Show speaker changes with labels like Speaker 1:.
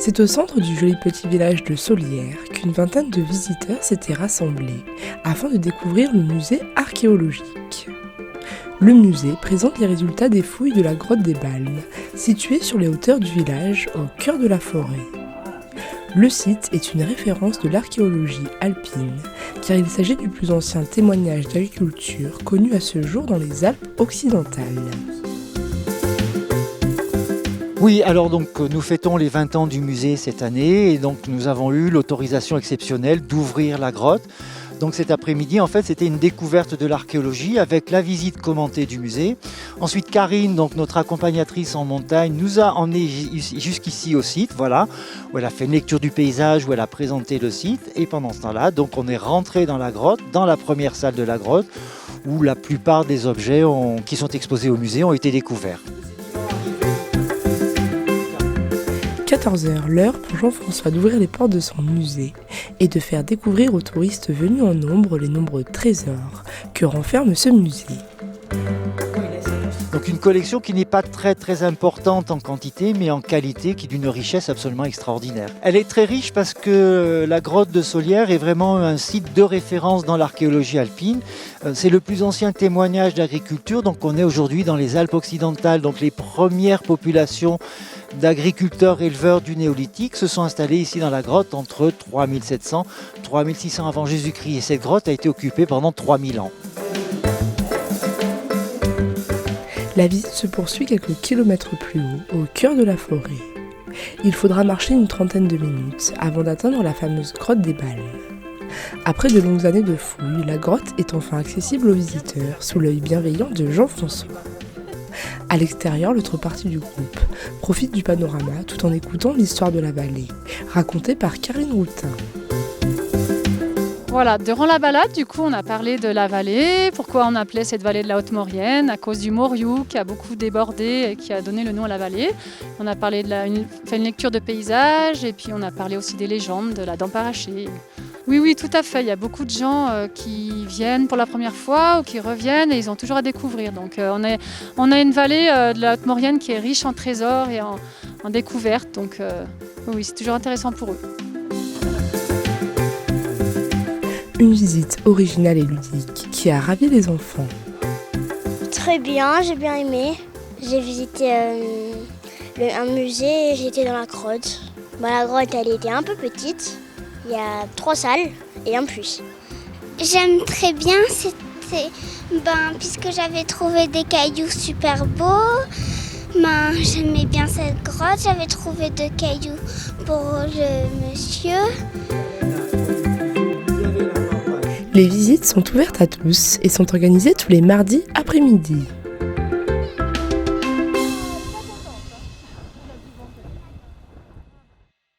Speaker 1: C'est au centre du joli petit village de Solières qu'une vingtaine de visiteurs s'étaient rassemblés afin de découvrir le musée archéologique. Le musée présente les résultats des fouilles de la grotte des Balmes, située sur les hauteurs du village au cœur de la forêt. Le site est une référence de l'archéologie alpine, car il s'agit du plus ancien témoignage d'agriculture connu à ce jour dans les Alpes occidentales.
Speaker 2: Oui, alors donc nous fêtons les 20 ans du musée cette année et donc nous avons eu l'autorisation exceptionnelle d'ouvrir la grotte. Donc cet après-midi, en fait, c'était une découverte de l'archéologie avec la visite commentée du musée. Ensuite, Karine, donc notre accompagnatrice en montagne, nous a emmenés jusqu'ici au site, voilà, où elle a fait une lecture du paysage, où elle a présenté le site. Et pendant ce temps-là, donc on est rentré dans la grotte, dans la première salle de la grotte, où la plupart des objets qui sont exposés au musée ont été découverts.
Speaker 1: 14h, l'heure pour Jean-François d'ouvrir les portes de son musée et de faire découvrir aux touristes venus en nombre les nombreux trésors que renferme ce musée.
Speaker 2: Donc une collection qui n'est pas très importante en quantité, mais en qualité, qui est d'une richesse absolument extraordinaire. Elle est très riche parce que la grotte de Solières est vraiment un site de référence dans l'archéologie alpine. C'est le plus ancien témoignage d'agriculture, donc on est aujourd'hui dans les Alpes occidentales, donc les premières populations d'agriculteurs éleveurs du néolithique se sont installés ici dans la grotte entre 3700 et 3600 avant Jésus-Christ. Et cette grotte a été occupée pendant 3000 ans.
Speaker 1: La visite se poursuit quelques kilomètres plus haut, au cœur de la forêt. Il faudra marcher une trentaine de minutes avant d'atteindre la fameuse grotte des Balmes. Après de longues années de fouilles, la grotte est enfin accessible aux visiteurs sous l'œil bienveillant de Jean-François. À l'extérieur, l'autre partie du groupe profite du panorama tout en écoutant l'histoire de la vallée, racontée par Karine Routin.
Speaker 3: Voilà, durant la balade, du coup, on a parlé de la vallée, pourquoi on appelait cette vallée de la Haute-Maurienne, à cause du Moriou qui a beaucoup débordé et qui a donné le nom à la vallée. On a parlé fait une lecture de paysage et puis on a parlé aussi des légendes, de la dent arrachée. Oui, tout à fait. Il y a beaucoup de gens qui viennent pour la première fois ou qui reviennent et ils ont toujours à découvrir. Donc on a une vallée de la Haute-Maurienne qui est riche en trésors et en découvertes. Donc oui, c'est toujours intéressant pour eux.
Speaker 1: Une visite originale et ludique qui a ravi les enfants.
Speaker 4: Très bien, j'ai bien aimé. J'ai visité un musée et j'étais dans la grotte. La grotte, elle était un peu petite. Il y a 3 salles et un puits.
Speaker 5: J'aime très bien, puisque j'avais trouvé des cailloux super beaux. J'aimais bien cette grotte, j'avais trouvé 2 cailloux pour le monsieur.
Speaker 1: Les visites sont ouvertes à tous et sont organisées tous les mardis après-midi.